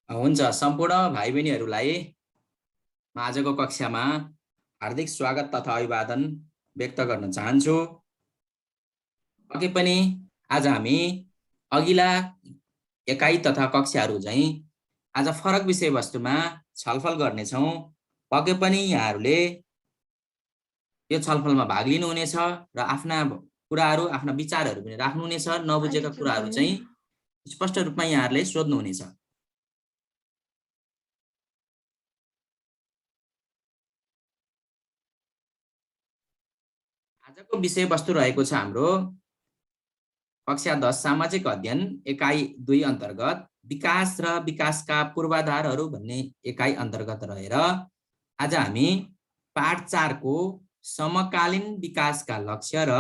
हुन्छ। सम्पूर्ण भाइ बहिनीहरूलाई म आजको कक्षामा हार्दिक स्वागत तथा अभिवादन व्यक्त गर्न चाहन्छु। पक्कै पनि आज हामी अघिल्ला एकाइ तथा कक्षाहरू चाहिँ आज फरक विषयवस्तुमा छलफल गर्नेछौँ। पक्कै पनि यहाँहरूले यो छलफलमा भाग लिनुहुनेछ र आफ्ना कुराहरू, आफ्ना विचारहरू पनि राख्नुहुनेछ। नबुझेका कुराहरू चाहिँ स्पष्ट रूपमा यहाँहरूले सोध्नुहुनेछ। आजको विषयवस्तु रहेको छ हाम्रो कक्षा 10 सामाजिक अध्ययन एकाइ 2 अन्तर्गत विकास र विकासका पूर्वाधारहरू भन्ने एकाइ अन्तर्गत रहेर आज हामी पाठ 4 को समकालीन विकासका लक्ष्य र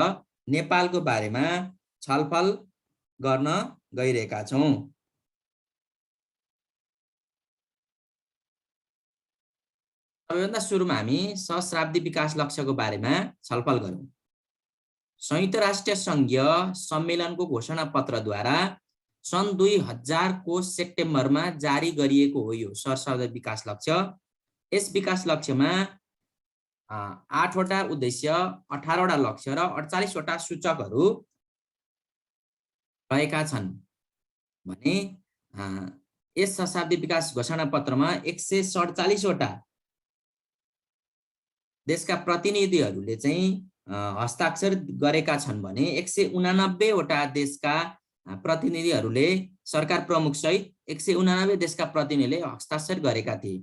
नेपालको बारेमा छलफल गर्न गइरहेका छौँ। सबैभन्दा सुरुमा हामी सहस्राब्दी विकास लक्ष्यको बारेमा छलफल गरौँ। संयुक्त राष्ट्र संघीय सम्मेलनको घोषणा पत्रद्वारा सन् 2000 को सेप्टेम्बरमा जारी गरिएको हो यो सहस्राब्दी विकास लक्ष्य। यस विकास लक्ष्यमा 8 वटा उद्देश्य, 18 वटा लक्ष्य र 48 वटा सूचकहरू रहेका छन् भने यस सहस्राब्दी विकास घोषणा पत्रमा 147 वटा देशका प्रतिनिधिहरूले चाहिँ हस्ताक्षर गरेका छन् भने 189 वटा देशका प्रतिनिधिहरूले, सरकार प्रमुख सहित 189 देशका प्रतिनिधिले हस्ताक्षर गरेका थिए।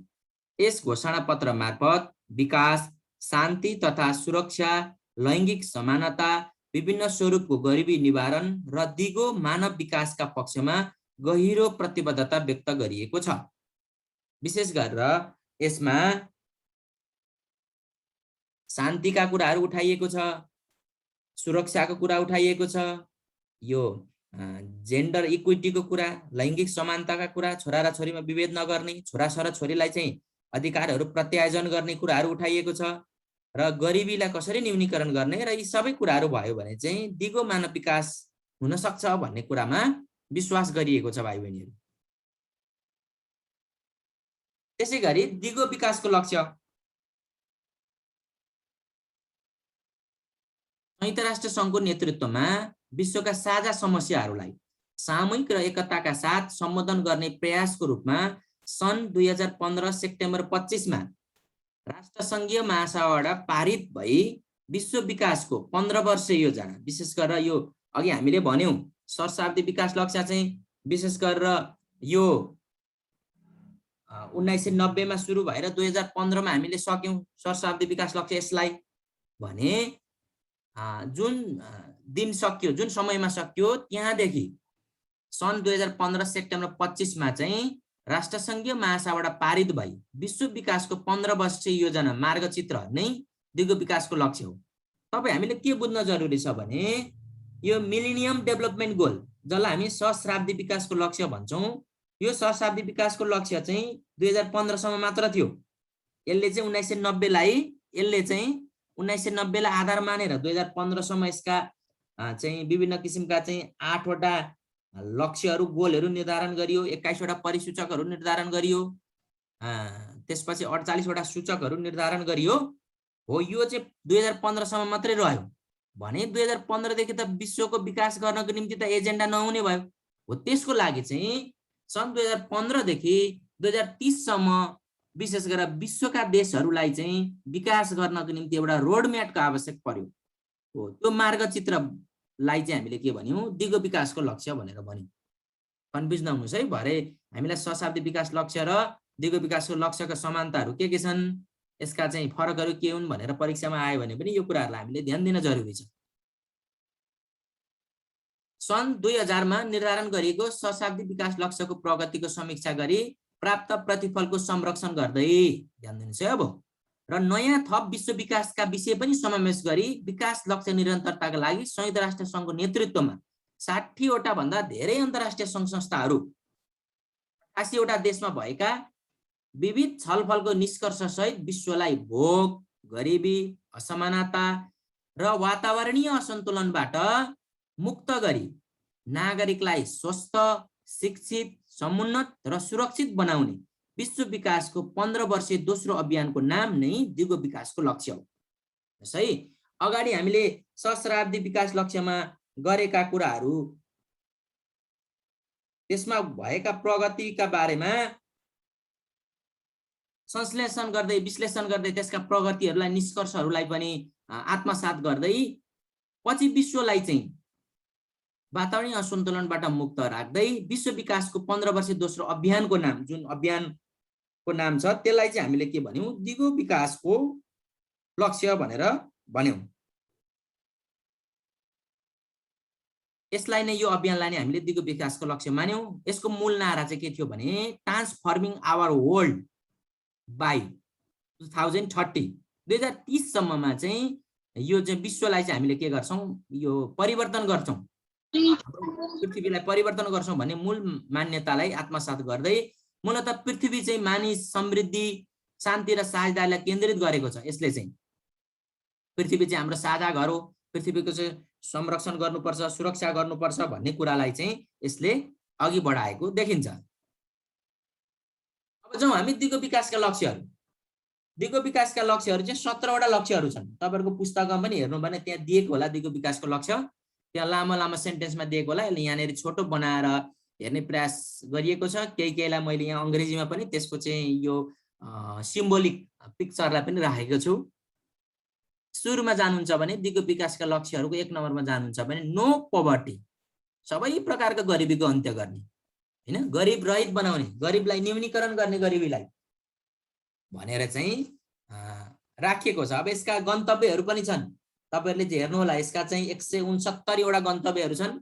यस घोषणा पत्र मार्फत विकास, शान्ति तथा सुरक्षा, लैङ्गिक समानता, विभिन्न स्वरूपको गरिबी निवारण र दिगो मानव विकासका पक्षमा गहिरो प्रतिबद्धता व्यक्त गरिएको छ। विशेष गरेर यसमा शान्तिका कुराहरू उठाइएको छ, सुरक्षाको कुरा उठाइएको छ, यो जेन्डर इक्विटीको कुरा, लैङ्गिक समानताका कुरा, छोरा र छोरीमा विभेद नगर्ने, छोरा र छोरीलाई चाहिँ अधिकारहरू प्रत्यायोजन गर्ने कुराहरू उठाइएको छ र गरिबीलाई कसरी न्यूनीकरण गर्ने र यी सबै कुराहरू भयो भने चाहिँ दिगो मानव विकास हुन सक्छ भन्ने कुरामा विश्वास गरिएको छ भाइ बहिनीहरू। त्यसैगरी दिगो विकासको लक्ष्य संयुक्त राष्ट्र सङ्घको नेतृत्वमा विश्वका साझा समस्याहरूलाई सामूहिक र एकताका साथ सम्बोधन गर्ने प्रयासको रूपमा सन् 2015 सेप्टेम्बर 25 मा राष्ट्रसङ्घीय महासभाबाट पारित भई विश्व विकासको 15 वर्षीय योजना, विशेष गरेर यो अघि हामीले भन्यौं सहस्राब्दी विकास लक्ष्य चाहिँ विशेष गरेर यो 1990 मा सुरु भएर 2015 मा हामीले सक्यौं सहस्राब्दी विकास लक्ष्य यसलाई भने जुन दिन सक्यो, जुन समयमा सक्यो, त्यहाँदेखि सन् 2015 सेप्टेम्बर 25 मा चाहिँ राष्ट्रसङ्घीय महासभाबाट पारित भई विश्व विकासको 15 वर्षीय योजना मार्गचित्र नै दिगो विकासको लक्ष्य हो। तपाईँ हामीले के बुझ्न जरुरी छ भने यो मिलेनियम डेभलपमेन्ट गोल, जसलाई हामी सहस्राब्दी विकासको लक्ष्य भन्छौँ, यो सहस्राब्दी विकासको लक्ष्य चाहिँ 2015 सम्म मात्र थियो। यसले चाहिँ 1990 लाई आधार मानेर 2015 सम्म यसका चाहिँ विभिन्न किसिमका चाहिँ 8 वटा लक्ष्यहरू, गोलहरू निर्धारण गरियो, 21 वटा परिसूचकहरू निर्धारण गरियो, त्यसपछि 48 वटा सूचकहरू निर्धारण गरियो हो। यो चाहिँ 2015 सम्म मात्रै रह्यो भने 2015 देखि त विश्वको विकास गर्नको निम्ति त एजेन्डा नहुने भयो हो। त्यसको लागि चाहिँ सन् 2015 देखि 2030 सम्म विशेष गरेर विश्वका देशहरूलाई चाहिँ विकास गर्नको निम्ति एउटा रोडम्यापको आवश्यक पर्यो हो। त्यो मार्गचित्रलाई चाहिँ हामीले के भन्यौं, दिगो विकासको लक्ष्य भनेर भन्यौं। कन्फ्युज नहुनुस् है, भरे हामीलाई सहस्राब्दी विकास लक्ष्य र दिगो विकासको लक्ष्यका समानताहरू के छन्, यसका चाहिँ फरकहरू के हुन् भनेर परीक्षामा आयो भने पनि यो कुराहरूलाई हामीले ध्यान दिन जरुरी छ। सन् 2000 मा निर्धारण गरिएको सहस्राब्दी विकास लक्ष्यको प्रगतिको समीक्षा गरी प्राप्त प्रतिफलको संरक्षण गर्दै, ध्यान दिनुस् है अब, र नयाँ थप विश्व विकासका विषय पनि समावेश गरी विकास लक्ष्य निरन्तरताका लागि संयुक्त राष्ट्र सङ्घको नेतृत्वमा 60 वटा भन्दा धेरै अन्तर्राष्ट्रिय सङ्घ संस्थाहरू 88 वटा देशमा भएका विविध छलफलको निष्कर्ष सहित विश्वलाई भोग, गरिबी, असमानता र वातावरणीय असन्तुलनबाट मुक्त गरी नागरिकलाई स्वस्थ, शिक्षित, समुन्नत र सुरक्षित बनाउने विश्व विकासको 15 वर्षीय दोस्रो अभियानको नाम नै दिगो विकासको लक्ष्य हो। सही, अगाडि हामीले सहस्राब्दी विकास लक्ष्यमा गरेका कुराहरू, त्यसमा भएका प्रगतिका बारेमा संश्लेषण गर्दै, विश्लेषण गर्दै, त्यसका प्रगतिहरूलाई, निष्कर्षहरूलाई पनि आत्मसात गर्दै पछि विश्वलाई चाहिँ वातावरणीय असन्तुलनबाट मुक्त राख्दै विश्व विकासको 15 वर्षीय दोस्रो अभियानको नाम, जुन अभियानको नाम छ त्यसलाई चाहिँ हामीले के भन्यौं, दिगो विकासको लक्ष्य भनेर भन्यौं। यसलाई नै, यो अभियानलाई नै हामीले दिगो विकासको लक्ष्य मान्यौं। यसको मूल नारा चाहिँ के थियो भने ट्रान्सफर्मिङ आवर वर्ल्ड बाई 2030, 2030 सम्ममा चाहिँ यो चाहिँ विश्वलाई चाहिँ हामीले के गर्छौं, यो परिवर्तन गर्छौं, पृथ्वीलाई परिवर्तन गर्छौं भन्ने मूल मान्यतालाई आत्मसात गर्दै मूलतः पृथ्वी चाहिँ मानिस, समृद्धि, शान्ति र साझेदारीलाई केन्द्रित गरेको छ। यसले चाहिँ पृथ्वी चाहिँ हाम्रो साझा घर हो, पृथ्वीको चाहिँ संरक्षण गर्नुपर्छ, सुरक्षा गर्नुपर्छ भन्ने कुरालाई चाहिँ यसले अघि बढाएको देखिन्छ। अब जाउँ हामी दिगो विकासका लक्ष्यहरू। दिगो विकासका लक्ष्यहरू चाहिँ 17 वटा लक्ष्यहरू छन्। तपाईहरुको पुस्तकमा पनि हेर्नु भने त्यहाँ दिएको होला दिगो विकासको लक्ष्य, त्यहाँ लामो लामो सेन्टेन्समा दिएको होला। यसले यहाँनेरि छोटो बनाएर हेर्ने प्रयास गरिएको छ। केहीलाई मैले यहाँ अंग्रेजीमा पनि त्यसको चाहिँ यो सिम्बोलिक पिक्चरलाई पनि राखेको छु। सुरुमा जानुहुन्छ भने दिगो विकासका लक्ष्यहरूको 1 नम्बरमा जानुहुन्छ भने नो पोभर्टी, सबै प्रकारको गरिबीको अन्त्य गर्ने, हैन, गरिब रहित बनाउने, गरिबलाई न्यूनीकरण गर्ने, गरिबीलाई भनेर चाहिँ राखिएको छ। अब यसका गन्तव्यहरू पनि छन्, तपाईहरुले चाहिँ हेर्नु होला। यसका चाहिँ 169 वटा गन्तव्यहरू छन्।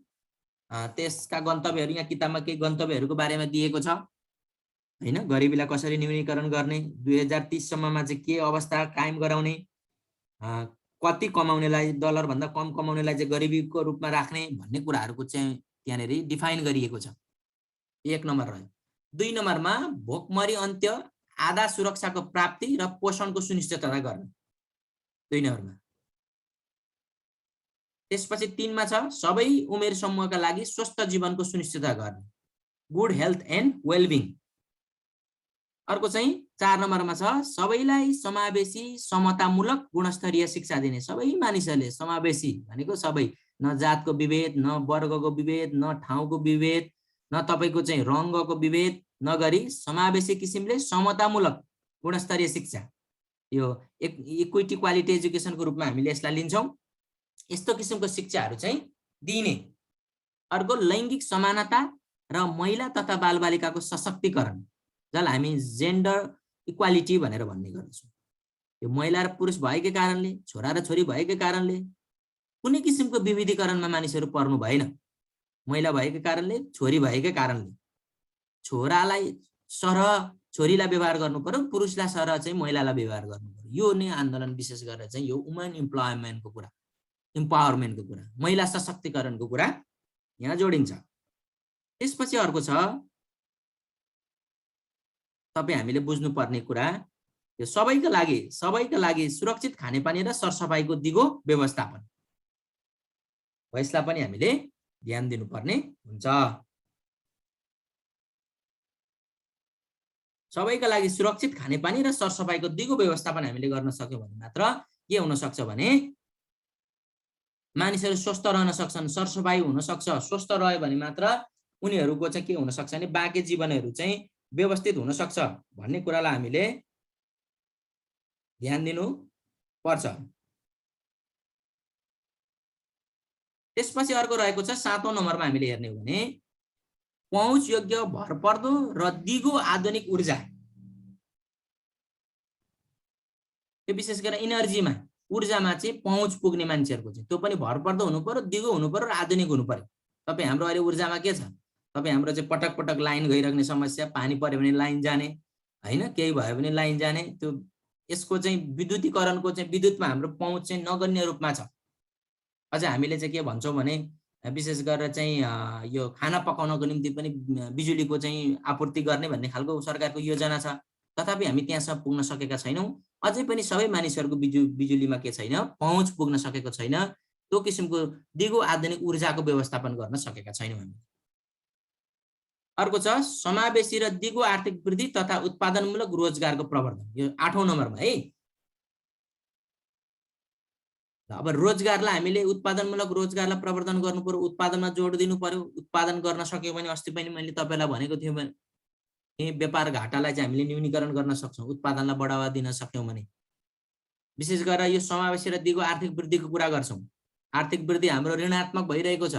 त्यसका गन्तव्यहरू यहाँ किताबमा केही गन्तव्यहरूको बारेमा दिएको छ, हैन। गरिबीलाई कसरी न्यूनीकरण गर्ने, 2030 सम्ममा चाहिँ के अवस्था कायम गराउने, कति कमाउनेलाई, डलर भन्दा कम कमाउनेलाई चाहिँ गरिबीको रूपमा राख्ने भन्ने कुराहरूको चाहिँ त्यहाँनेरि डिफाइन गरिएको छ। 1 नम्बर रह्यो। 2 नम्बरमा भोकमरी अन्त्य, आधा सुरक्षाको प्राप्ति र पोषणको सुनिश्चितता गर्ने, 2 नम्बरमा। त्यसपछि 3 मा छ सबै उमेर समूहका लागि स्वस्थ जीवनको सुनिश्चितता गर्ने, गुड हेल्थ एन्ड वेलबिङ। अर्को चाहिँ 4 नम्बरमा छ सबैलाई समावेशी, समतामूलक, गुणस्तरीय शिक्षा दिने। सबै मानिसहरूले, समावेशी भनेको सबै, न जातको विभेद, न वर्गको विभेद, न ठाउँको विभेद, न तपाईको चाहिँ रंगको विभेद नगरी समावेशी किसिमले समतामूलक, गुणस्तरीय शिक्षा, यो इक्विटी क्वालिटी एजुकेसनको रूपमा हामीले यसलाई लिन्छौं। यस्तो किसिमको शिक्षाहरू चाहिँ दिने। अर्को लैंगिक समानता र महिला तथा बालबालिकाको सशक्तिकरण, जसलाई हामी जेन्डर इक्वालिटी भनेर भन्ने गर्छौं। यो महिला र पुरुष भएकै कारणले, छोरा र छोरी भएकै कारणले कुनै किसिमको विविधीकरणमा मानिसहरू पर्नु भएन। महिला भएकै कारणले, छोरी भएकै कारणले छोरालाई सरह छोरीलाई व्यवहार गर्नु पर्यो, पुरुषलाई सरह चाहिँ महिलालाई व्यवहार गर्नु पर्यो। यो नै आन्दोलन विशेष गरेर चाहिँ यो वुमन इम्प्लोयमेन्टको कुरा, इम्पावरमेन्टको कुरा, महिला सशक्तिकरणको कुरा यहाँ जोडिन्छ। त्यसपछि अर्को छ तपाई हामीले बुझ्नुपर्ने कुरा, यो सबैका लागि सुरक्षित खानेपानी र सरसफाइको दिगो व्यवस्थापन। यसलाई पनि हामीले ध्यान दिनुपर्ने हुन्छ। सबैका लागि सुरक्षित खानेपानी र सरसफाइको दिगो व्यवस्थापन हामीले गर्न सक्यौं भने मात्र के हुन सक्छ भने मानिसहरू स्वस्थ रहन सक्छन्, सरसफाइ हुन सक्छ। स्वस्थ रह्यो भने मात्र उनीहरूको चाहिँ के हुन सक्छ भने बाँकी जीवनहरू चाहिँ व्यवस्थित हुन सक्छ भन्ने कुरालाई हामीले ध्यान दिनु पर्छ। त्यसपछि अर्को रहेको छ 7औं नम्बरमा हामीले हेर्ने हो भने पहुँच योग्य, भरपर्दो र दिगो आधुनिक ऊर्जा। यो विशेष गरेर इनर्जीमा, ऊर्जामा चाहिँ पहुँच पुग्ने मान्छेहरुको चाहिँ त्यो पनि भरपर्दो हुनु पर्यो, दिगो हुनु पर्यो र आधुनिक हुनु पर्यो। तपाई हाम्रो अहिले ऊर्जामा के छ? तपाई हाम्रो चाहिँ पटक पटक लाइन गइराख्ने समस्या, पानी पर्यो भने लाइन जाने, हैन, केही भयो भने लाइन जाने, त्यो यसको चाहिँ विद्युतीकरणको चाहिँ विद्युतमा हाम्रो पहुँच चाहिँ नगण्य रूपमा छ। अझ हामीले चाहिँ के भन्छौं भने विशेष गरेर चाहिँ यो खाना पकाउनको निम्ति पनि बिजुलीको चाहिँ आपूर्ति गर्ने भन्ने खालको सरकारको योजना छ। तथापि हामी त्यहाँसम्म पुग्न सकेका छैनौं। अझै पनि सबै मानिसहरूको बिजुलीमा के छैन, पहुँच पुग्न सकेको छैन। त्यो किसिमको दिगो आधुनिक ऊर्जाको व्यवस्थापन गर्न सकेका छैनौं हामी। अर्को छ समावेशी र दिगो आर्थिक वृद्धि तथा उत्पादनमूलक रोजगारको प्रवर्धन। यो 8औं नम्बरमा है। अब रोजगारलाई हामीले उत्पादनमूलक रोजगारलाई प्रवर्धन गर्नु पर्यो, उत्पादनमा जोड दिनु पर्यो। उत्पादन गर्न सक्यो भने अस्ति पनि मैले तपाईलाई भनेको थिएँ भने व्यापार घाटालाई चाहिँ हामीले न्यूनीकरण गर्न सक्छौं, उत्पादनलाई बढावा दिन सक्यौं भने। विशेष गरेर यो समावेशी र दिगो आर्थिक वृद्धिको कुरा गर्छौं। आर्थिक वृद्धि हाम्रो ऋणात्मक भइरहेको छ,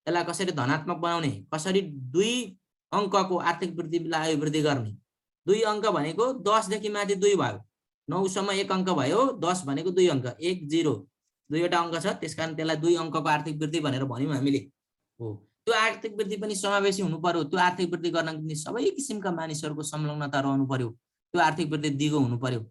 यसलाई कसरी धनात्मक बनाउने, कसरी 2 अङ्कको आर्थिक वृद्धिलाई अभिवृद्धि गर्ने। 2 अङ्क भनेको 10 देखि माथि 2 भयो, 9 सम्म 1 अङ्क भयो, 10 भनेको 2 अङ्क, 1 0 दुईवटा अङ्क छ, त्यसकारण त्यसलाई 2 अङ्कको आर्थिक वृद्धि भनेर भन्यौं हामीले। हो, त्यो आर्थिक वृद्धि पनि समावेशी हुनु पर्यो। त्यो आर्थिक वृद्धि गर्न पनि सबै किसिमका मानिसहरूको संलग्नता रहनु पर्यो। त्यो आर्थिक वृद्धि दिगो हुनु पर्यो।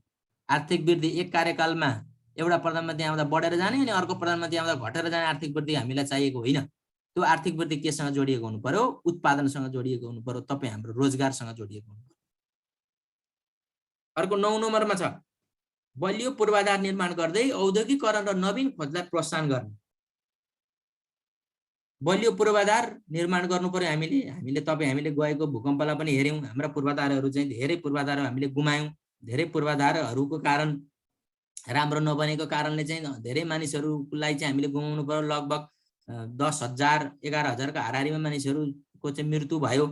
आर्थिक वृद्धि एक कार्यकालमा एउटा प्रधानमन्त्री आउँदा बढेर जाने अनि अर्को प्रधानमन्त्री आउँदा घटेर जाने आर्थिक वृद्धि हामीलाई चाहिएको होइन। त्यो आर्थिक वृद्धि केसँग जोडिएको हुनु पर्यो? उत्पादनसँग जोडिएको हुनु पर्यो, तपाई हाम्रो रोजगारसँग जोडिएको हुनु पर्यो। अर्को 9 नम्बरमा छ बलियो पूर्वाधार निर्माण गर्दै औद्योगिकरण र नवीन खोजलाई प्रोत्साहन गर्ने। बलियो पूर्वाधार निर्माण गर्नु पर्यो हामीले हामीले गएको भूकम्पलाई पनि हेर्यौं। हाम्रा पूर्वाधारहरू चाहिँ धेरै पूर्वाधार हामीले गुमायौं। धेरै पूर्वाधारहरूको कारण राम्रो नबनेको कारणले चाहिँ धेरै मानिसहरूलाई चाहिँ हामीले गुमाउनु पर्यो। लगभग 10,000 11,000 का हाराहारीमा मानिसहरूको चाहिँ मृत्यु भयो।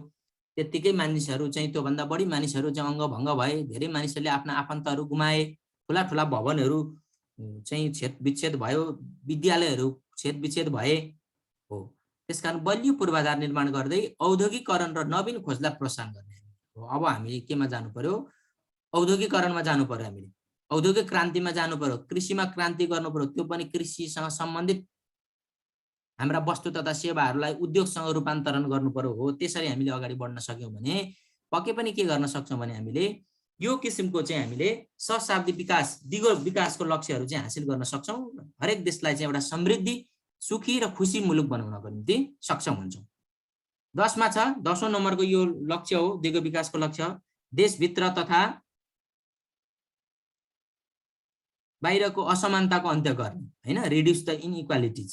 त्यतिकै मानिसहरू चाहिँ त्योभन्दा बढी मानिसहरू चाहिँ अङ्गभङ्ग भए। धेरै मानिसहरूले आफ्ना आफन्तहरू गुमाए। ठुला ठुला भवनहरू चाहिँ छेदविच्छेद भयो, विद्यालयहरू छेदविच्छेद भए। हो, त्यसकारण बलियो पूर्वाधार निर्माण गर्दै औद्योगिकरण र नवीन खोजलाई प्रोत्साहन गर्ने। अब हामी केमा जानु पर्यो? औद्योगिकरणमा जानु पर्यो। हामीले औद्योगिक क्रान्तिमा जानु पर्यो, कृषिमा क्रान्ति गर्नु पर्यो। त्यो पनि कृषिसँग सम्बन्धित हाम्रा वस्तु तथा सेवाहरूलाई उद्योगसँग रूपान्तरण गर्नु पर्यो। हो, त्यसरी हामीले अगाडि बढ्न सक्यौं भने पक्कै पनि के गर्न सक्छौं भने हामीले यो किसिमको चाहिँ हामीले सहशाब्दी विकास, दिगो विकासको लक्ष्यहरू चाहिँ हासिल गर्न सक्छौं। हरेक देशलाई चाहिँ एउटा समृद्धि, सुखी र खुशी मुलुक बनाउनको निम्ति सक्षम हुन्छौं। 10 मा छ 10औं नम्बरको यो लक्ष्य हो, दिगो विकासको लक्ष्य। देशभित्र तथा बाहिरको असमानताको अन्त्य गर्ने, हैन, रिड्युस द इनइक्वालिटिज।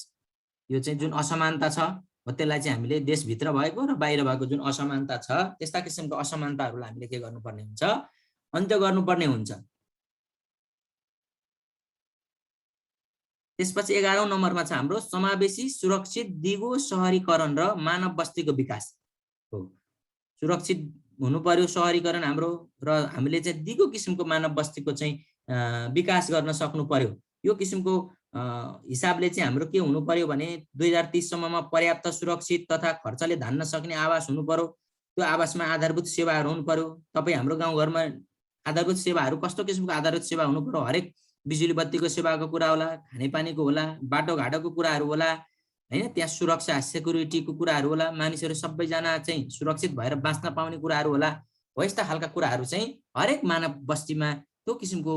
यो चाहिँ जुन असमानता छ त्यसलाई चाहिँ हामीले देशभित्र भएको र बाहिर भएको जुन असमानता छ त्यस्ता किसिमको असमानताहरूलाई हामीले के गर्नुपर्ने हुन्छ? अन्त्य गर्नुपर्ने हुन्छ। त्यसपछि 11औं नम्बरमा छ हाम्रो समावेशी, सुरक्षित, दिगो शहरीकरण र मानव बस्तीको विकास। हो, सुरक्षित हुनु पर्यो शहरीकरण हाम्रो, र हामीले चाहिँ दिगो किसिमको मानव बस्तीको चाहिँ विकास गर्न सक्नु पर्यो। यो किसिमको हिसाबले चाहिँ हाम्रो के हुनु पर्यो भने 2030 सम्ममा पर्याप्त, सुरक्षित तथा खर्चले धान्न सक्ने आवास हुनु पर्यो। त्यो आवासमा आधारभूत सेवाहरू हुनु पर्यो। तपाई हाम्रो गाउँघरमा आधारभूत सेवाहरू कस्तो किसिमको आधारभूत सेवा हुनु पर्यो? हरेक बिजुली बत्तीको सेवाको कुरा होला, खानेपानीको होला, बाटोघाटोको कुराहरू होला, हैन, त्यहाँ सुरक्षा सेक्युरिटीको कुराहरू होला, मानिसहरू सबैजना चाहिँ सुरक्षित भएर बाँच्न पाउने कुराहरू होला। हो, यस्ता खालका कुराहरू चाहिँ हरेक मानव बस्तीमा त्यो किसिमको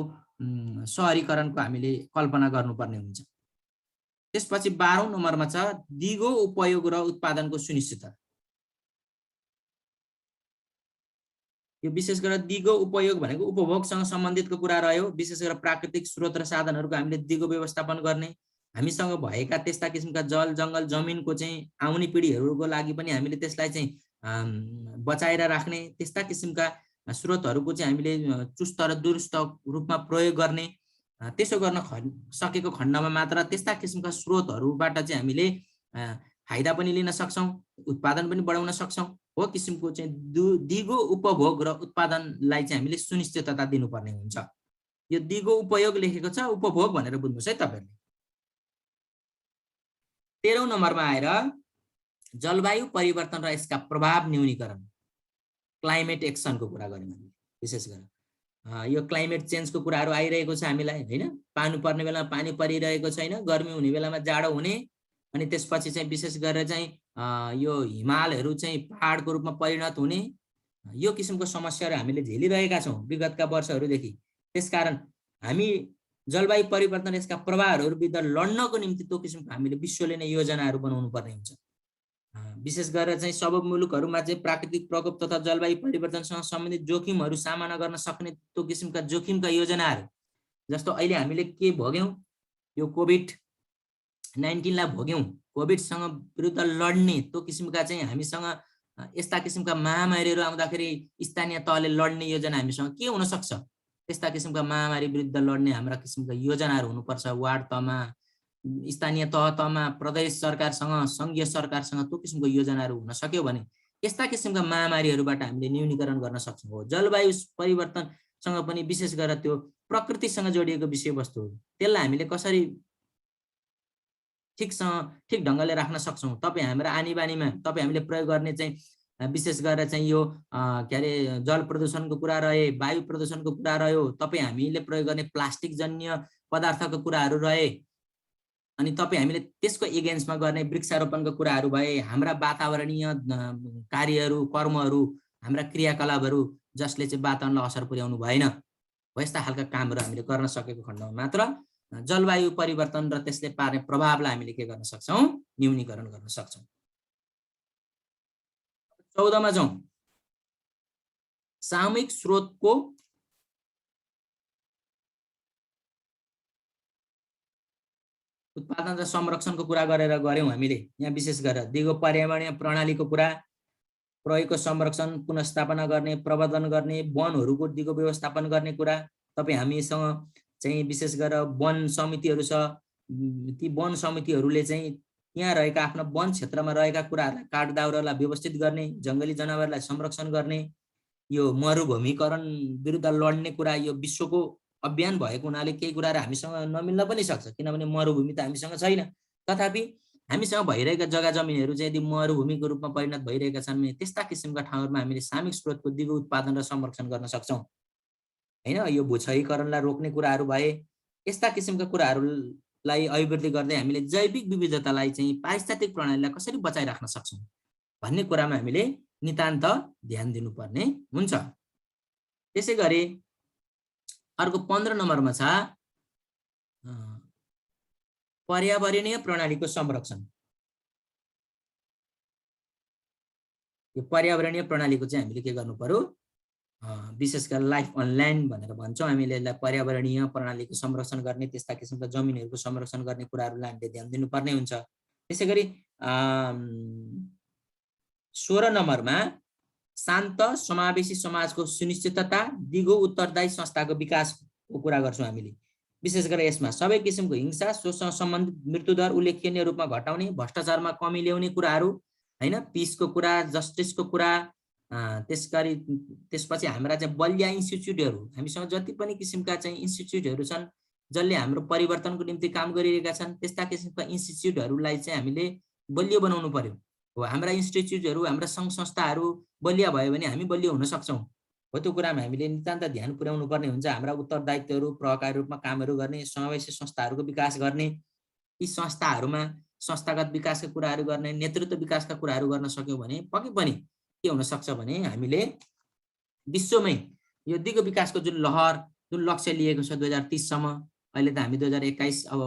शहरीकरणको हामीले कल्पना गर्नुपर्ने हुन्छ। त्यसपछि 12औं नम्बरमा छ दिगो उपयोग र उत्पादनको सुनिश्चितता। यो विशेष गरेर दिगो उपयोग भनेको उपभोगसँग सम्बन्धितको कुरा रह्यो। विशेष गरेर प्राकृतिक स्रोत र साधनहरूको हामीले दिगो व्यवस्थापन गर्ने, हामीसँग भएका त्यस्ता किसिमका जल जङ्गल जमिनको चाहिँ आउने पिढीहरूको लागि पनि हामीले त्यसलाई चाहिँ बचाएर राख्ने, त्यस्ता किसिमका स्रोतहरूको चाहिँ हामीले चुस्त र दुरुस्त रूपमा प्रयोग गर्ने। त्यसो गर्न सकेको खण्डमा मात्र त्यस्ता किसिमका स्रोतहरूबाट चाहिँ हामीले फाइदा पनि लिन सक्छौं, उत्पादन पनि बढाउन सक्छौं। हो किसिमको चाहिँ दिगो उपभोग र उत्पादनलाई चाहिँ हामीले सुनिश्चितता दिनुपर्ने हुन्छ। यो दिगो उपयोग लेखेको छ, उपभोग भनेर बुझ्नुस् है तपाईहरुले। 13औं नम्बरमा आएर जलवायु परिवर्तन र यसका प्रभाव न्यूनीकरण, क्लाइमेट एक्सनको कुरा गर्यौं हामीले। विशेष गरेर यो क्लाइमेट चेन्जको कुराहरू आइरहेको छ हामीलाई, हैन, पानी पर्ने बेलामा पानी परिरहेको छैन, गर्मी हुने बेलामा जाडो हुने, अनि त्यसपछि चाहिँ विशेष गरेर चाहिँ यो हिमालहरू चाहिँ पहाडको रूपमा परिणत हुने, यो किसिमको समस्याहरू हामीले झेलिरहेका छौं विगतका वर्षहरूदेखि। त्यसकारण हामी जलवायु परिवर्तन यसका प्रभावहरू विरुद्ध लड्नको निम्ति त्यो किसिमको हामीले विश्वले नै योजनाहरू बनाउनु पर्ने हुन्छ। विशेष गरेर चाहिँ सब मुलुकहरूमा चाहिँ प्राकृतिक प्रकोप तथा जलवायु परिवर्तनसँग सम्बन्धित जोखिमहरू सामना गर्न सक्ने त्यो किसिमका जोखिमका योजनाहरू, जस्तो अहिले हामीले के भोग्यौं, यो कोभिड-19 लाई भोग्यौं, कोभिडसँग विरुद्ध लड्ने त्यो किसिमका चाहिँ हामीसँग यस्ता किसिमका महामारीहरू आउँदाखेरि स्थानीय तहले लड्ने योजना हामीसँग के हुन सक्छ? त्यस्ता किसिमका महामारी विरुद्ध लड्ने हाम्रा किसिमका योजनाहरू हुनुपर्छ। वार्ड तहमा, स्थानीय तहमा, प्रदेश सरकारसँग, संघीय सरकारसँग त्यो किसिमको योजनाहरू हुन सक्यो भने यस्ता किसिमका महामारीहरूबाट हामीले न्यूनीकरण गर्न सक्छौँ। जलवायु परिवर्तनसँग पनि विशेष गरेर त्यो प्रकृतिसँग जोडिएको विषयवस्तु हो। त्यसलाई हामीले कसरी ठिक ढङ्गले राख्न सक्छौँ? तपाईँ हाम्रा आनीबानीमा हामीले प्रयोग गर्ने चाहिँ विशेष गरेर चाहिँ यो के अरे जल प्रदूषणको कुरा रहे, वायु प्रदूषणको कुरा रह्यो, तपाईँ हामीले प्रयोग गर्ने प्लास्टिक जन्य पदार्थको कुराहरू रहे, अनि तपाईँ हामीले त्यसको एगेन्स्टमा गर्ने वृक्षारोपणको कुराहरू भए, हाम्रा वातावरणीय कार्यहरू, कर्महरू, हाम्रा क्रियाकलापहरू जसले चाहिँ वातावरणलाई असर पुर्याउनु भएन, हो यस्ता खालका कामहरू हामीले गर्न सकेको खण्डमा मात्र जलवायु परिवर्तन र त्यसले पार्ने प्रभावलाई हामीले के गर्न सक्छौँ? न्यूनीकरण गर्न सक्छौँ। 14 मा जाउँ। सामूहिक स्रोतको उत्पादन र संरक्षणको कुरा गऱ्यौँ हामीले। यहाँ विशेष गरेर दिगो पर्यावरणीय प्रणालीको कुरा, प्रयोगको संरक्षण, पुनर्स्थापना गर्ने, प्रबन्धन गर्ने, वनहरूको दिगो व्यवस्थापन गर्ने कुरा। तपाईँ हामीसँग चाहिँ विशेष गरेर वन समितिहरू छ। ती वन समितिहरूले चाहिँ यहाँ रहेका आफ्नो वन क्षेत्रमा रहेका कुराहरूलाई काटदाउरालाई व्यवस्थित गर्ने, जङ्गली जनावरलाई संरक्षण गर्ने, यो मरुभूमिकरण विरुद्ध लड्ने कुरा यो विश्वको अभियान भएको हुनाले केही कुराहरू हामीसँग नमिल्न पनि सक्छ, किनभने मरुभूमि त हामीसँग छैन। तथापि हामीसँग भइरहेका जग्गा जमिनहरू चाहिँ यदि मरुभूमिको रूपमा परिणत भइरहेका छन् भने त्यस्ता किसिमका ठाउँहरूमा हामीले सामूहिक स्रोतको दिगो उत्पादन र संरक्षण गर्न सक्छौँ हैन। यो भूक्षयीकरणलाई रोक्ने कुराहरू भए, यस्ता किसिमका कुराहरूलाई अभिवृद्धि गर्दै हामीले जैविक विविधतालाई चाहिँ पारिस्थितिक प्रणालीलाई कसरी बचाइराख्न सक्छौँ भन्ने कुरामा हामीले नितान्त ध्यान दिनुपर्ने हुन्छ। त्यसै गरी अर्को 15 नम्बरमा छ पर्यावरणीय प्रणालीको संरक्षण। यो पर्यावरणीय प्रणालीको चाहिँ हामीले के गर्नु पर्यो? विशेष गरेर लाइफ अन ल्यान्ड भनेर भन्छौँ हामीले यसलाई। पर्यावरणीय प्रणालीको संरक्षण गर्ने, त्यस्ता किसिमका जमिनहरूको संरक्षण गर्ने कुराहरूलाई हामीले ध्यान दिनुपर्ने हुन्छ। त्यसै गरी 16 नम्बरमा शान्त समावेशी समाजको सुनिश्चितता, दिगो उत्तरदायी संस्थाको विकासको कुरा गर्छौँ हामीले। विशेष गरेर यसमा सबै किसिमको हिंसा, शोषण सम्बन्धित मृत्युदर उल्लेखनीय रूपमा घटाउने, भ्रष्टाचारमा कमी ल्याउने कुराहरू हैन, पिसको कुरा, जस्टिसको कुरा। त्यसपछि हाम्रा चाहिँ बलिया इन्स्टिट्युटहरू, हामीसँग जति पनि किसिमका चाहिँ इन्स्टिट्युटहरू छन् जसले हाम्रो परिवर्तनको निम्ति काम गरिरहेका छन्, त्यस्ता किसिमका इन्स्टिट्युटहरूलाई चाहिँ हामीले बलियो बनाउनु पर्यो। हो हाम्रा इन्स्टिट्युटहरू, हाम्रा सङ्घ संस्थाहरू बलिया भयो भने हामी बलियो हुन सक्छौँ। हो त्यो कुरामा हामीले नितान्त ध्यान पुर्याउनु पर्ने हुन्छ। हाम्रा उत्तरदायित्वहरू प्रभावकारी रूपमा कामहरू गर्ने, समावेशी संस्थाहरूको विकास गर्ने, यी संस्थाहरूमा संस्थागत विकासका कुराहरू गर्ने, नेतृत्व विकासका कुराहरू गर्न सक्यौँ भने पक्कै पनि के हुन सक्छ भने हामीले विश्वमै यो दिगो विकासको जुन लहर, जुन लक्ष्य लिएको छ 2030 सम्म, अहिले त हामी 2021 अब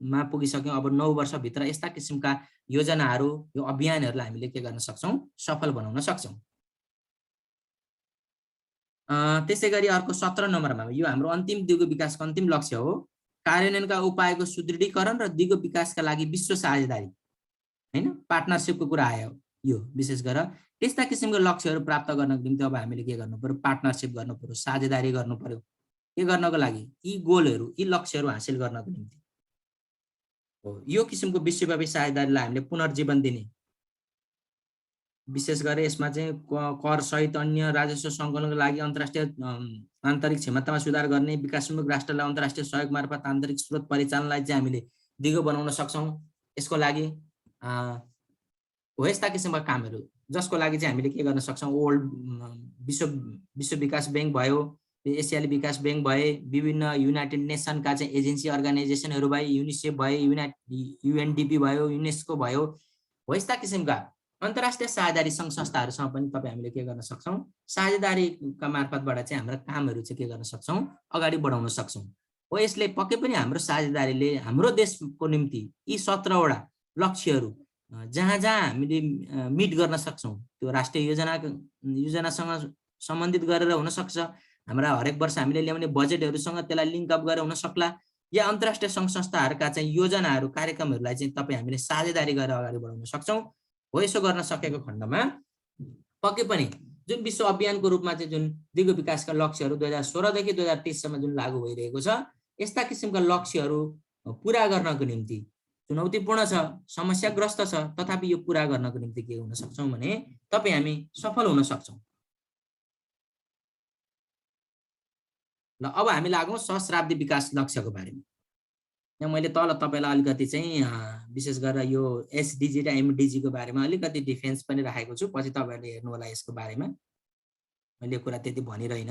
मा पुगिसक्यौँ। अब 9 वर्षभित्र यस्ता किसिमका योजनाहरू, यो अभियानहरूलाई हामीले के गर्न सक्छौँ? सफल बनाउन सक्छौँ। त्यसै गरी अर्को 17 नम्बरमा यो हाम्रो अन्तिम दिगो विकासको अन्तिम लक्ष्य हो, कार्यान्वयनका उपायको सुदृढीकरण र दिगो विकासका लागि विश्व साझेदारी हैन, पार्टनरसिपको कुरा आयो। यो विशेष गरेर त्यस्ता किसिमको लक्ष्यहरू प्राप्त गर्नको निम्ति अब हामीले के गर्नु पर्यो? पार्टनरसिप गर्नु पर्यो, साझेदारी गर्नु पर्यो। के गर्नको लागि? यी गोलहरू, यी लक्ष्यहरू हासिल गर्नको निम्ति हो। यो किसिमको विश्वव्यापी साझेदारीलाई हामीले पुनर्जीवन दिने, विशेष गरेर यसमा चाहिँ कर सहित अन्य राजस्व सङ्कलनको लागि अन्तर्राष्ट्रिय आन्तरिक क्षमतामा सुधार गर्ने, विकासोन्मुख राष्ट्रलाई अन्तर्राष्ट्रिय सहयोग मार्फत आन्तरिक स्रोत परिचालनलाई चाहिँ हामीले दिगो बनाउन सक्छौँ। यसको लागि हो यस्ता किसिमका कामहरू जसको लागि चाहिँ हामीले के गर्न सक्छौँ? वर्ल्ड विश्व विकास ब्याङ्क भयो, एसियाली विकास ब्याङ्क भए, विभिन्न युनाइटेड नेसनका चाहिँ एजेन्सी अर्गनाइजेसनहरू भए, युनिसेफ भए, युएनडिपी भयो, युनेस्को भयो, हो यस्ता किसिमका अन्तर्राष्ट्रिय साझेदारी सङ्घ संस्थाहरूसँग पनि तपाईँ हामीले के गर्न सक्छौँ? साझेदारीका मार्फतबाट चाहिँ हाम्रा कामहरू चाहिँ के गर्न सक्छौँ? अगाडि बढाउन सक्छौँ। हो यसले पक्कै पनि हाम्रो साझेदारीले हाम्रो देशको निम्ति यी 17 वटा लक्ष्यहरू जहाँ हामीले मिट गर्न सक्छौँ, त्यो राष्ट्रिय योजनासँग सम्बन्धित गरेर हुन सक्छ, हाम्रा हरेक वर्ष हामीले ल्याउने बजेटहरूसँग त्यसलाई लिङ्क अप गरेर हुन सक्ला, या अन्तर्राष्ट्रिय सङ्घ संस्थाहरूका चाहिँ योजनाहरू, कार्यक्रमहरूलाई चाहिँ तपाईँ हामीले साझेदारी गरेर अगाडि बढाउन सक्छौँ। हो यसो गर्न सकेको खण्डमा पक्कै पनि जुन विश्व अभियानको रूपमा चाहिँ जुन दिगो विकासका लक्ष्यहरू 2016 देखि 2030 सम्म जुन लागू भइरहेको छ, यस्ता किसिमका लक्ष्यहरू पूरा गर्नको निम्ति चुनौतीपूर्ण छ, समस्याग्रस्त छ, तथापि यो पूरा गर्नको निम्ति के हुन सक्छौँ भने तपाईँ हामी सफल हुन सक्छौँ। ल अब हामी लागौँ सहस्राब्दी विकास लक्ष्यको बारेमा। यहाँ मैले तल तपाईलाई अलिकति चाहिँ विशेष गरेर यो एसडिजी र एमडिजी को बारेमा अलिकति डिफेन्स पनि राखेको छु, पछि तपाईहरुले हेर्नु होला यसको बारेमा। मैले कुरा त्यति भनिरहन,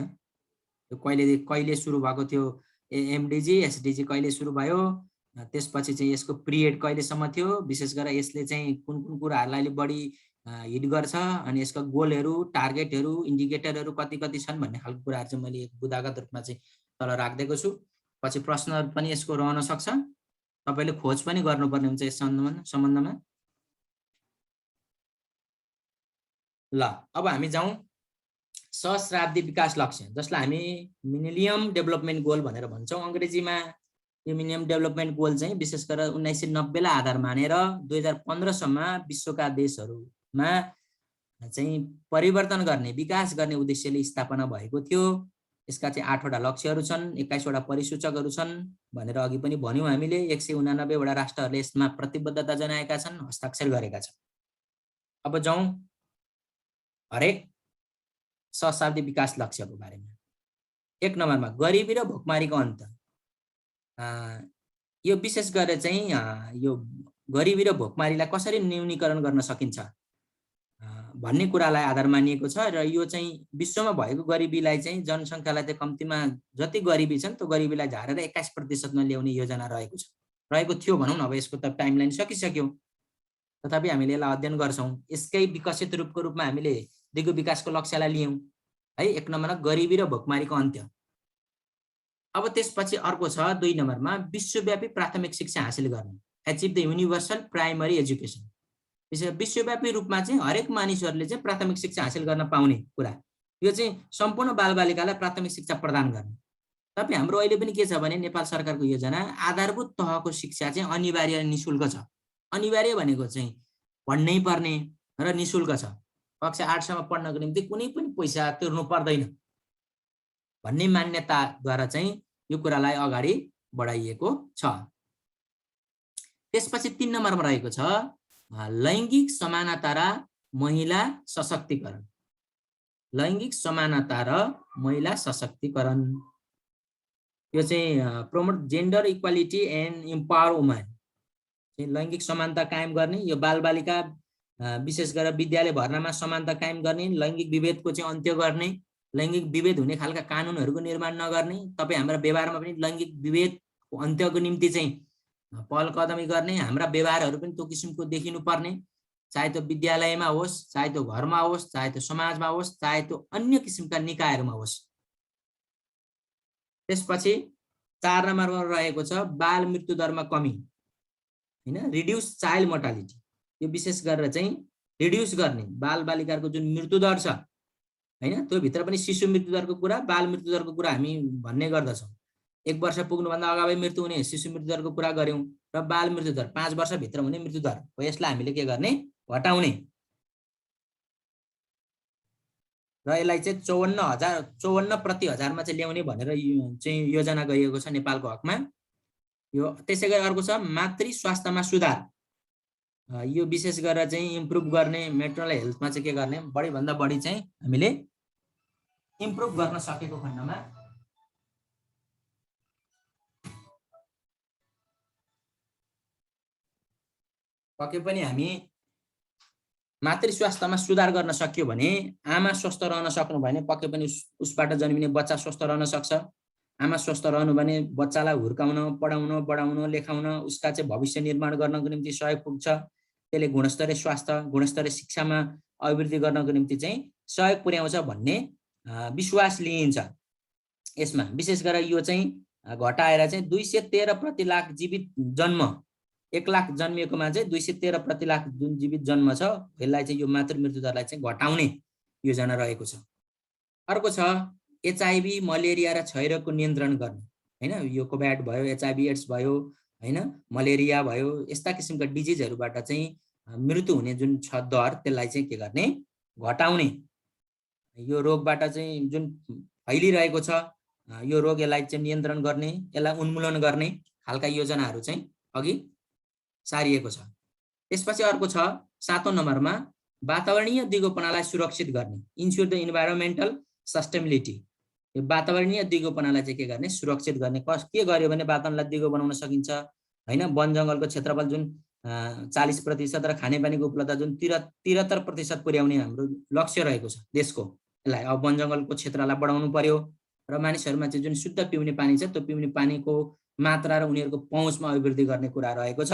यो कहिले सुरु भएको थियो, एमडिजी एसडिजी कहिले सुरु भयो, त्यसपछि चाहिँ यसको पिरियड कहिलेसम्म थियो, विशेष गरेर यसले चाहिँ कुन कुन कुराहरुलाई बढी हिट गर्छ, अनि यसका गोलहरु, टार्गेटहरु, इन्डिकेटरहरु कति कति छन् भन्ने खालको कुराहरु चाहिँ मैले एक बुदागत रूपमा चाहिँ तल राख्दिएको छु। पछि प्रश्नहरु पनि यसको रहन सक्छ, तपाईले खोज पनि गर्नुपर्ने हुन्छ यस सम्बन्धमा। ल अब हामी जाउँ सहस्राब्दी विकास लक्ष्य, जसलाई हामी मिलेनियम डेभलपमेन्ट गोल भनेर भन्छौं अंग्रेजीमा। यो मिलेनियम डेभलपमेन्ट गोल चाहिँ विशेष गरेर 1990 लाई आधार मानेर 2015 सम्म विश्वका देशहरुमा चाहिँ परिवर्तन गर्ने, विकास गर्ने उद्देश्यले स्थापना भएको थियो। यसका चाहिँ 8 वटा लक्ष्यहरू छन्, 21 वटा परिसूचकहरू छन् भनेर अघि पनि भन्यौं हामीले। 189 वटा राष्ट्रहरूले यसमा प्रतिबद्धता जनाएका छन्, हस्ताक्षर गरेका छन्। अब जाउँ हरेक सहस्राब्दी विकास लक्ष्यको बारेमा। 1 नम्बरमा गरिबी र भोकमारीको अन्त। यो विशेष गरेर चाहिँ यो गरिबी र भोकमारीलाई कसरी न्यूनीकरण गर्न सकिन्छ भन्ने कुरालाई आधार मानिएको छ, र यो चाहिँ विश्वमा भएको गरिबीलाई चाहिँ जनसंख्यालाई चाहिँ कम्तीमा जति गरिबी छन् त्यो गरिबीलाई झारेर 21% मा ल्याउने योजना रहेको थियो भनौं न। अब यसको त टाइमलाइन सकिसक्यो, तथापि हामीले यसलाई अध्ययन गर्छौं। यसकै विकसित रूपको रूपमा हामीले दिगो विकासको लक्ष्यलाई लियौं है। 1 नम्बरमा गरिबी र भोकमारीको अन्त्य। अब त्यसपछि अर्को छ 2 नम्बरमा विश्वव्यापी प्राथमिक शिक्षा हासिल गर्ने, achieve the universal primary education. विश्वव्यापी रूपमा चाहिँ हरेक मानिसहरूले चाहिँ प्राथमिक शिक्षा हासिल गर्न पाउने कुरा, यो चाहिँ सम्पूर्ण बालबालिकालाई प्राथमिक शिक्षा प्रदान गर्ने। तपाईं हाम्रो अहिले पनि के छ भने नेपाल सरकारको योजना आधारभूत तहको शिक्षा चाहिँ अनिवार्य निशुल्क छ। अनिवार्य भनेको चाहिँ पढ्नै पर्ने र निशुल्क छ। कक्षा 8 सम्म पढ्नको निम्ति कुनै पनि पैसा तिर्नु पर्दैन भन्ने मान्यताद्वारा चाहिँ यो कुरालाई अगाडि बढाइएको छ। त्यसपछि 3 नम्बरमा रहेको छ लैंगिक समानता र महिला सशक्तिकरण। लैंगिक समानता र महिला सशक्तिकरण, यो चाहिँ promote gender equality and empower women. लैंगिक समानता कायम गर्ने, यो बालबालिका विशेष गरेर विद्यालय भर्नामा समानता कायम गर्ने, लैंगिक विभेदको चाहिँ अन्त्य गर्ने, लैंगिक विभेद हुने खालका कानुनहरूको निर्माण नगर्ने, तपाईं हाम्रा व्यवहारमा पनि लैंगिक विभेदको अन्त्यको निम्ति चाहिँ पहल कदमी गर्ने, हाम्रा व्यवहारहरू पनि त्यो किसिमको देखिनु पर्ने, चाहे त्यो विद्यालयमा होस्, चाहे त्यो घरमा होस्, चाहे त्यो समाजमा होस्, चाहे त्यो अन्य किसिमका निकायहरूमा होस्। त्यसपछि 4 नम्बरमा रहेको छ बाल मृत्यु दरमा कमी हैन, रिड्युस चाइल्ड मोर्टालिटी। यो विशेष गरेर चाहिँ रिड्युस गर्ने बालबालिकाको जुन मृत्यु दर छ हैन, त्यो भित्र पनि शिशु मृत्यु दरको कुरा, बाल मृत्यु दरको कुरा हामी भन्ने गर्दछौं। 1 वर्ष पुग्नुभन्दा अगावै मृत्यु हुने शिशु मृत्यु दरको कुरा गर्यौं, र बाल मृत्यु दर 5 वर्ष भित्र हुने मृत्यु दर हो, यसलाई हामीले के गर्ने, घटाउने। र यसलाई चाहिँ 54 प्रति हजारमा चाहिँ ल्याउने भनेर चाहिँ योजना गरिएको छ नेपालको हकमा। यो त्यसैगरी अर्को छ मातृ स्वास्थ्यमा सुधार। यो विशेष गरेर चाहिँ इम्प्रुभ गर्ने, मेटरनल हेल्थमा चाहिँ के गर्ने, बढी भन्दा बढी चाहिँ हामीले इम्प्रुभ गर्न सकेको खण्डमा पक्कै पनि हामी मातृ स्वास्थ्यमा सुधार गर्न सक्यो भने, आमा स्वस्थ रहन सक्नु भने पक्कै पनि उसबाट जन्मिने बच्चा स्वस्थ रहन सक्छ। आमा स्वस्थ रहनु भने बच्चालाई हुर्काउन, पढाउन, बढाउन, लेखाउन, उसका चाहिँ भविष्य निर्माण गर्नको निम्ति सहयोग पुग्छ। त्यसले गुणस्तरीय स्वास्थ्य, गुणस्तरीय शिक्षामा अभिवृद्धि गर्नको निम्ति चाहिँ सहयोग पुर्याउँछ भन्ने विश्वास लिइन्छ। यसमा विशेष गरेर यो चाहिँ घटाएर चाहिँ 213 प्रति लाख जीवित जन्म, 1 लाख जन्मिएकोमा चाहिँ 213 प्रति लाख जुन जीवित जन्म छ, यसलाई चाहिँ यो मातृ मृत्यु दरलाई चाहिँ घटाउने योजना रहेको छ। अर्को छ एचआईभी, मलेरिया र क्षयरोगको नियन्त्रण गर्ने हैन। यो कोभिड भयो, एचआईभी एड्स भयो हैन, मलेरिया भयो, यस्ता किसिमका डिजिजहरुबाट चाहिँ मृत्यु हुने जुन छ दर, त्यसलाई चाहिँ के गर्ने, घटाउने, यो रोगबाट चाहिँ जुन फैलिरहेको छ यो रोग यसलाई चाहिँ नियन्त्रण गर्ने, यसलाई उन्मूलन गर्ने खालका योजनाहरू चाहिँ अघि सारिएको छ। त्यसपछि अर्को छ 7औं नम्बरमा वातावरणीय दिगोपनालाई सुरक्षित गर्ने, इन्स्योर द इन्भाइरोमेन्टल सस्टेनेबिलिटी। यो वातावरणीय दिगोपनालाई चाहिँ के गर्ने, सुरक्षित गर्ने। के गर्यो भने वातावरणलाई दिगो बनाउन सकिन्छ हैन। वन जङ्गलको क्षेत्रफल जुन 40% र खानेपानीको उपलब्धता जुन 73% पुर्याउने हाम्रो लक्ष्य रहेको छ देशको, यसलाई अब वन जङ्गलको क्षेत्रलाई बढाउनु पर्यो र मानिसहरुमा चाहिँ जुन शुद्ध पिउने पानी छ त्यो पिउने पानीको मात्रा र उनीहरुको पहुँचमा अभिवृद्धि गर्ने कुरा रहेको छ।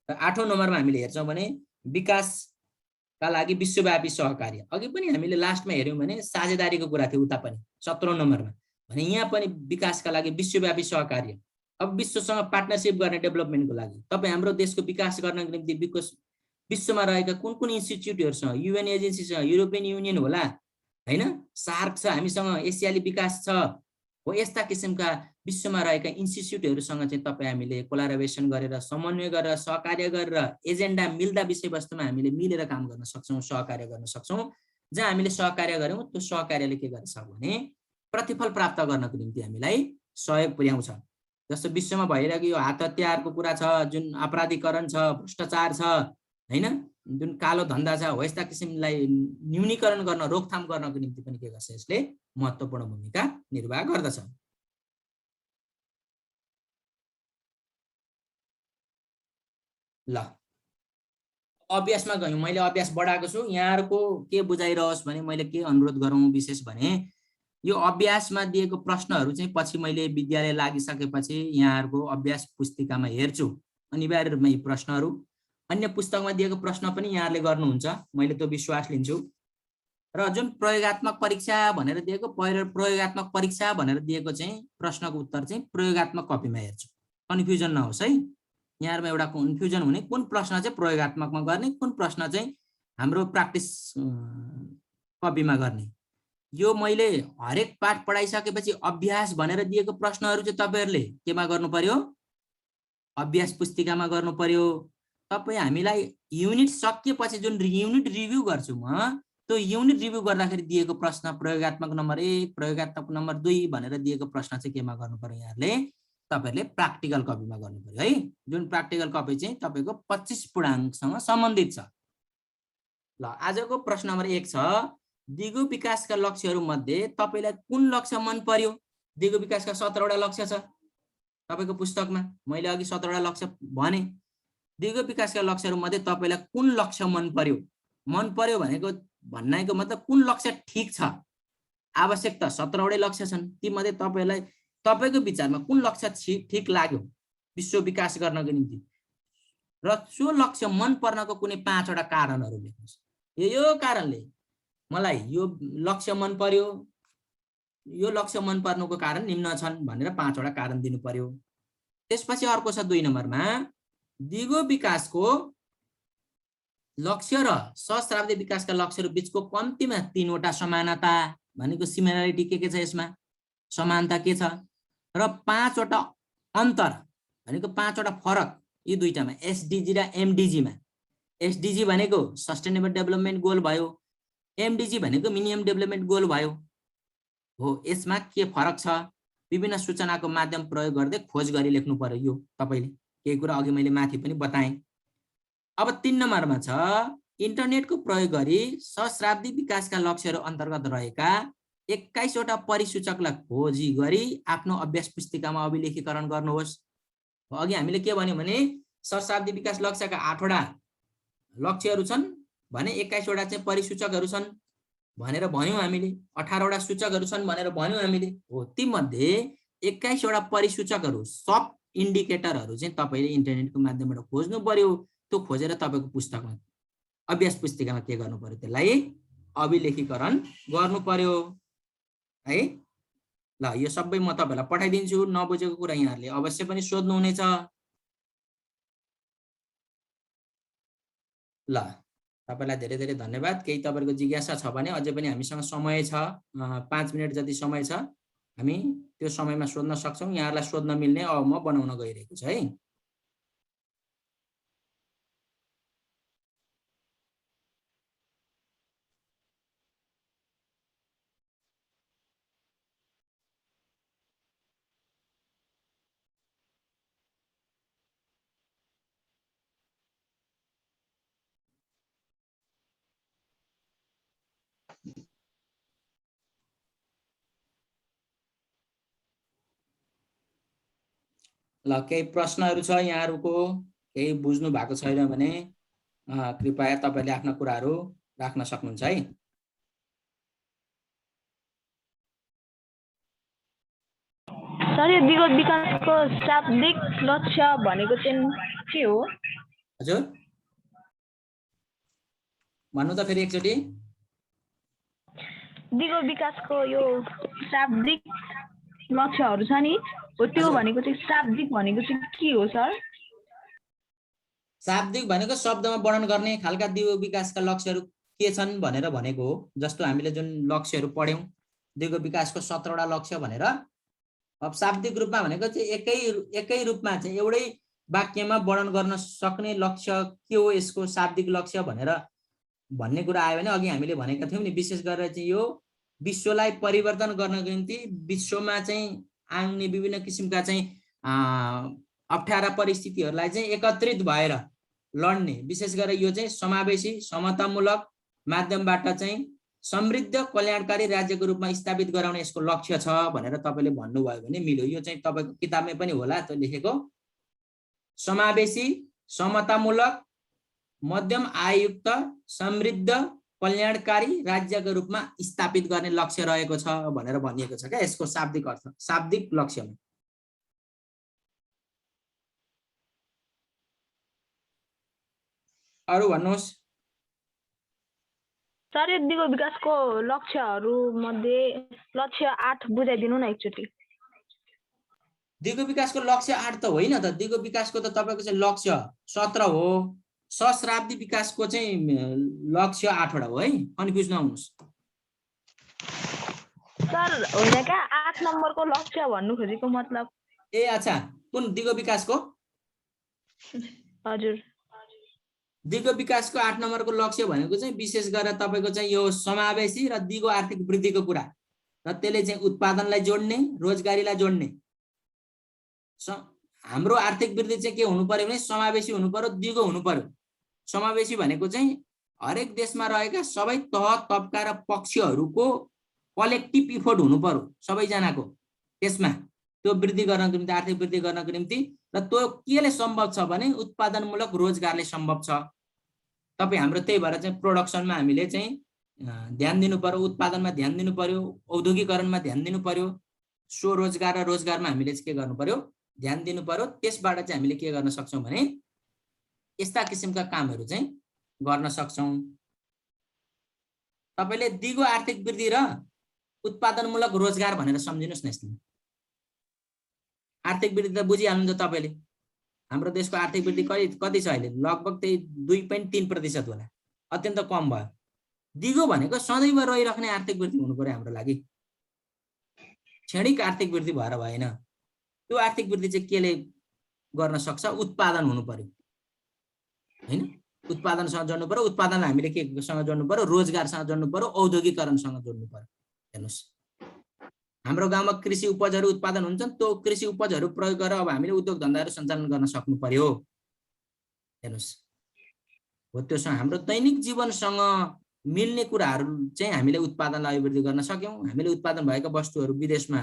र 8औं नम्बरमा हामीले हेर्छौं भने विकासका लागि विश्वव्यापी सहकार्य। अघि पनि हामीले लास्टमा हेर्यौं भने साझेदारीको कुरा थियो उता पनि 17औं नम्बरमा, भने यहाँ पनि विकासका लागि विश्वव्यापी सहकार्य। अब विश्वसँग पार्टनरशिप गर्ने डेभलपमेन्टको लागि तपाई हाम्रो देशको विकास गर्नको निम्ति विश्वमा रहेका कुन कुन इन्स्टिट्युटहरुसँग, युएन एजेन्सीसँग, युरोपियन युनियन होला हैन, सार्क छ, हामीसँग एसियाली विकास छ, हो यस्ता किसिमका विश्वमा रहेका इन्स्टिट्युटहरुसँग चाहिँ तपाई हामीले कोलाबोरेसन गरेर, समन्वय गरेर, सहकार्य गरेर, एजेन्डा मिल्दा विषयवस्तुमा हामीले मिलेर काम गर्न सक्छौं, सहकार्य गर्न सक्छौं। जहाँ हामीले सहकार्य गर्यौं त्यो सहकार्यले के गर्छ भने प्रतिफल प्राप्त गर्नको निम्ति हामीलाई सहयोग पुर्याउँछ। जस्तो विश्वमा भइरहेको यो हात हतियारको कुरा छ, जुन अपराधीकरण छ, भ्रष्टाचार छ हैन, जुन कालो धन्दा छ, हो यस्ता किसिमलाई न्यूनीकरण गर्न, रोकथाम गर्नको निम्ति पनि के गर्छ, यसले महत्त्वपूर्ण भूमिका निर्वाह गर्दछ। ल अभ्यासमा गयौं। मैले अभ्यास बढाएको छु, यहाँहरुको के बुझाइरहोस् भने मैले के अनुरोध गरौँ विशेष भने यो अभ्यासमा दिएको प्रश्नहरु चाहिँ पछि मैले विद्यालय लागिसकेपछि यहाँहरुको अभ्यास पुस्तिकामा हेर्छु अनिवार्य रूपमा यी प्रश्नहरु। अन्य पुस्तकमा दिएको प्रश्न पनि यहाँहरुले गर्नुहुन्छ, मैले त्यो विश्वास लिन्छु। र जुन प्रयोगात्मक परीक्षा भनेर दिएको, प्रयोगात्मक परीक्षा भनेर दिएको चाहिँ प्रश्नको उत्तर चाहिँ प्रयोगात्मक कपीमा हेर्छु, कन्फ्युजन नहोस् है। यहाँहरुमा एउटा कन्फ्युजन हुने कुन प्रश्न चाहिँ प्रयोगात्मकमा गर्ने, कुन प्रश्न चाहिँ हाम्रो प्र्याक्टिस कपीमा गर्ने। यो मैले हरेक पाठ पढाइसकेपछि अभ्यास भनेर दिएको प्रश्नहरु चाहिँ तपाईहरुले केमा गर्नु पर्यो, अभ्यास पुस्तिकामा गर्नु पर्यो। तपाई हामीलाई युनिट सकिएपछि जुन युनिट रिभ्यू गर्छु म, त्यो युनिट रिभ्यू गर्दाखेरि दिएको प्रश्न प्रयोगात्मक नम्बर 1, प्रयोगात्मक नम्बर 2 भनेर दिएको प्रश्न चाहिँ केमा गर्नु पर्यो, यहाँहरुले तपाईहरुले प्र्याक्टिकल कपीमा गर्नु पर्यो है। जुन प्र्याक्टिकल कपी चाहिँ तपाईको 25 पूर्णाङ्कसँग सम्बन्धित छ। ल आजको प्रश्न नम्बर 1 छ, दिगो विकासका लक्ष्यहरु मध्ये तपाईलाई कुन लक्ष्य मन पर्यो? दिगो विकासका 17 वटा लक्ष्य छ तपाईको पुस्तकमा, मैले अघि 17 वटा लक्ष्य भने। दिगो विकासका लक्ष्यहरु मध्ये तपाईलाई कुन लक्ष्य मन पर्यो? मन पर्यो भनेको भन्नाइको मतलब कुन लक्ष्य ठीक छ? आवश्यक त 17 वटै लक्ष्य छन्, ती मध्ये तपाईलाई तपाईको विचारमा कुन लक्ष्य ठीक लाग्यो विश्व विकास गर्नको निम्ति? र सो लक्ष्य मन पर्नको कुनै 5 वटा कारणहरु लेख्नुस्। यो कारणले मलाई यो लक्ष्य मन पर्यो, यो लक्ष्य मन पर्नुको कारण निम्न छन् भनेर 5 वटा कारण दिनु पर्यो। त्यसपछि अर्को छ 2 नम्बरमा, दिगो विकासको लक्ष्य र सहस्राब्दी विकासका लक्ष्यहरु बीचको कम्तीमा 3 वटा समानता भनेको सिमिलरिटी के छ यसमा, समानता के छ, र 5 वटा अन्तर भनेको 5 वटा फरक यी दुईटामा, एसडीजी र एमडीजी मा। एसडीजी भनेको सस्टेनेबल डेभलपमेन्ट गोल भयो, एमडीजी भनेको मिनिमम डेभलपमेन्ट गोल भयो। हो यसमा के फरक छ? विभिन्न सूचनाको माध्यम प्रयोग गर्दै खोज गरी लेख्नु पर्यो। यो तपाईले केही कुरा अघि मैले माथि पनि बताएँ। अब 3 नम्बरमा छ, इन्टरनेटको प्रयोग गरी सहस्राब्दी विकासका लक्ष्यहरु अन्तर्गत रहेका 21 वटा परिसूचकलाई खोजी गरी आफ्नो अभ्यास पुस्तिकामा अभिलेखीकरण गर्नुहोस्। अघि हामीले के भन्यौं भने सहस्राब्दी विकास लक्ष्यका 8 वटा लक्ष्यहरु छन् भने 21 वटा चाहिँ परिसूचकहरु छन् भनेर भन्यौं हामीले, 18 वटा सूचकहरु छन् भनेर भन्यौं हामीले। हो ती मध्ये 21 वटा परिसूचकहरु, सब इन्डिकेटरहरु चाहिँ तपाईले इन्टरनेटको माध्यमबाट खोज्नु पर्यो। त्यो खोजेर तपाईको पुस्तकमा अभ्यास पुस्तिकामा के गर्नु पर्यो, त्यसलाई अभिलेखीकरण गर्नु पर्यो है। ल यो सबै म तपाईलाई पठाइदिन्छु, नबुझेको कुरा यहाँहरुले अवश्य पनि सोध्नु हुनेछ। ल तपाईलाई धेरै धेरै धन्यवाद। केही तपाईहरुको जिज्ञासा छ भने अझै पनि हामीसँग समय छ, 5 मिनेट जति समय छ, हामी त्यो समयमा सोध्न सक्छौं। यहाँहरुलाई सोध्न मिल्ने अब म बनाउन गइरहेको छु है। ल केही प्रश्नहरू छ यहाँहरुको केही बुझ्नु भएको छैन भने कृपया तपाईले आफ्ना कुराहरू राख्न सक्नुहुन्छ है। सर यो दिगो विकासको शाब्दिक लक्ष्य भनेको चाहिँ के हो? हजुर भन्नु त फेरि एकचोटी। दिगो विकासको यो शाब्दिक लक्ष्यहरू छ नि हो त्यो भनेको चाहिँ शाब्दिक भनेको चाहिँ के हो सर? शाब्दिक भनेको शब्दमा वर्णन गर्ने खालका दिगो विकासका लक्ष्यहरू के छन् भनेर भनेको हो। जस्तो हामीले जुन लक्ष्यहरू पढ्यौं दिगो विकासको 17 वटा लक्ष्य भनेर। अब शाब्दिक रूपमा भनेको चाहिँ एकै रूपमा चाहिँ एउटै वाक्यमा वर्णन गर्न सक्ने लक्ष्य के हो यसको शाब्दिक लक्ष्य भनेर भन्ने कुरा आयो भने अघि हामीले भनेका थियौं नि विशेष गरेर चाहिँ यो विश्वलाई परिवर्तन गर्नको निम्ति विश्वमा चाहिँ आउने विभिन्न किसिमका चाहिँ अप्ठ्यारा परिस्थितिहरूलाई चाहिँ एकत्रित भएर लड्ने विशेष गरेर यो चाहिँ समावेशी समतामूलक माध्यमबाट चाहिँ समृद्ध कल्याणकारी राज्यको रूपमा स्थापित गराउने यसको लक्ष्य छ भनेर तपाईले भन्नुभयो भने मिल्यो। यो चाहिँ तपाईको किताबमै पनि होला त्यो लेखेको समावेशी समतामूलक मध्यम आययुक्त समृद्ध कल्याणकारी राज्यको रूपमा स्थापित गर्ने लक्ष्य रहेको छ भनेर भनिएको छ क्या यसको शाब्दिक अर्थ शाब्दिक लक्ष्यमा। अरु भन्नुहोस्। सर यो दिगो विकासको लक्ष्यहरू मध्ये लक्ष्य 8 बुझाइदिनु न एकचोटी। दिगो विकासको लक्ष्य 8 त होइन त दिगो विकासको त तपाईको चाहिँ लक्ष्य 17 हो। सहस्राब्दी विकासको चाहिँ लक्ष्य 8 वटा हो है कन्फ्युज नहुनुस्। सर होइन क्या 8 नम्बरको लक्ष्य भन्नु खोजेको मतलब। ए अच्छा कुन दिगो विकासको? हजुर दिगो विकासको 8 नम्बरको लक्ष्य भनेको चाहिँ विशेष गरेर तपाईको चाहिँ यो समावेशी र दिगो आर्थिक वृद्धिको कुरा र त्यसले चाहिँ उत्पादनलाई जोड्ने रोजगारीलाई जोड्ने। हाम्रो आर्थिक वृद्धि चाहिँ के हुनु पर्यो भने समावेशी हुनु पर्यो दिगो हुनु पर्यो। समावेशी भनेको चाहिँ हरेक देशमा रहेका सबै तह तबका र पक्षहरूको कलेक्टिभ इफोर्ट हुनु पर्यो सबैजनाको त्यसमा त्यो वृद्धि गर्नको निम्ति आर्थिक वृद्धि गर्नको निम्ति र त्यो केले सम्भव छ भने उत्पादनमूलक रोजगारले सम्भव छ। तपाई हाम्रो त्यही भएर चाहिँ प्रोडक्सनमा हामीले चाहिँ ध्यान दिनु पर्यो उत्पादनमा ध्यान दिनु पर्यो औद्योगिकरणमा ध्यान दिनु पर्यो स्वरोजगार र रोजगारमा हामीले के गर्नु पर्यो ध्यान दिनु पर्यो। त्यसबाट चाहिँ हामीले के गर्न सक्छौं भने यस्ता किसिमका कामहरू चाहिँ गर्न सक्छौं। तपाईले दिगो आर्थिक वृद्धि र उत्पादनमूलक रोजगार भनेर सम्झिनुस् न। यसमा आर्थिक वृद्धि त बुझिहाल्नुहुन्छ तपाईले हाम्रो देशको आर्थिक वृद्धि कति छ अहिले लगभग त्यही 2.3% होला अत्यन्त कम भयो। दिगो भनेको सदैव रहिराख्ने आर्थिक वृद्धि हुनु पर्यो हाम्रो लागि क्षणिक आर्थिक वृद्धि भएर भएन। त्यो आर्थिक वृद्धि चाहिँ केले गर्न सक्छ उत्पादन हुनु पर्यो हैन उत्पादनसँग जोड्नु पर्यो। उत्पादनलाई हामीले केसँग जोड्नु पर्यो रोजगारसँग जोड्नु पर्यो औद्योगिकरणसँग जोड्नु पर्यो। हेर्नुस् हाम्रो गाउँमा कृषि उपजहरू उत्पादन हुन्छन् त्यो कृषि उपजहरू प्रयोग गरेर अब हामीले उद्योग धन्दाहरू सञ्चालन गर्न सक्नु पर्यो। हेर्नुस् हो त्योसँग हाम्रो दैनिक जीवनसँग मिल्ने कुराहरू चाहिँ हामीले उत्पादनलाई अभिवृद्धि गर्न सक्यौं। हामीले उत्पादन भएका वस्तुहरू विदेशमा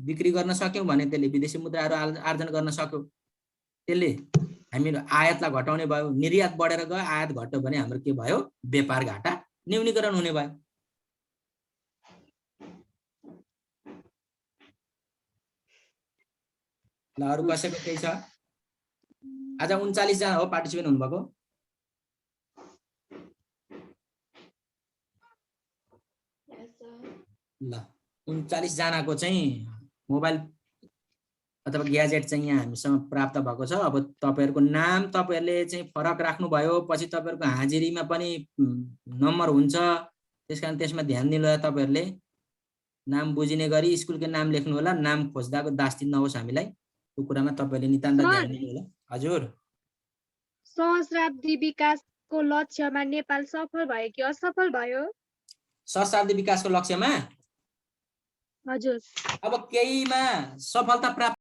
बिक्री गर्न सक्यौं भने त्यसले विदेशी मुद्राहरू आर्जन गर्न सक्यो। त्यसले हामीले आयातलाई घटाउने भयो। निर्यात बढेर गयो आयात घट्यो भने हाम्रो के भयो व्यापार घाटा न्यूनीकरण हुने भयो। ल अरु कसैको केही छ? आज 39 जना हो पार्टिसिपेन्ट हुनुभएको। ल 39 जनाको चाहिँ मोबाइल अथवा ग्याजेट चाहिँ यहाँ हामीसँग प्राप्त भएको छ। अब तपाईहरुको नाम तपाईहरुले चाहिँ फरक राख्नु भयो पछि तपाईहरुको हाजिरीमा पनि नम्बर हुन्छ त्यसकारण त्यसमा ध्यान दिनु होला। तपाईहरुले नाम बुझिने गरी स्कुलको नाम लेख्नु होला। नाम खोज्दाको दास्ती नहोस् हामीलाई त्यो कुरामा तपाईहरुले नितान्त ध्यान दिनु होला। हजुर सहस्राब्दी विकासको लक्ष्यमा नेपाल सफल भयो कि असफल भयो? सहस्राब्दी विकासको लक्ष्यमा हजुर अब केहीमा सफलता प्राप्त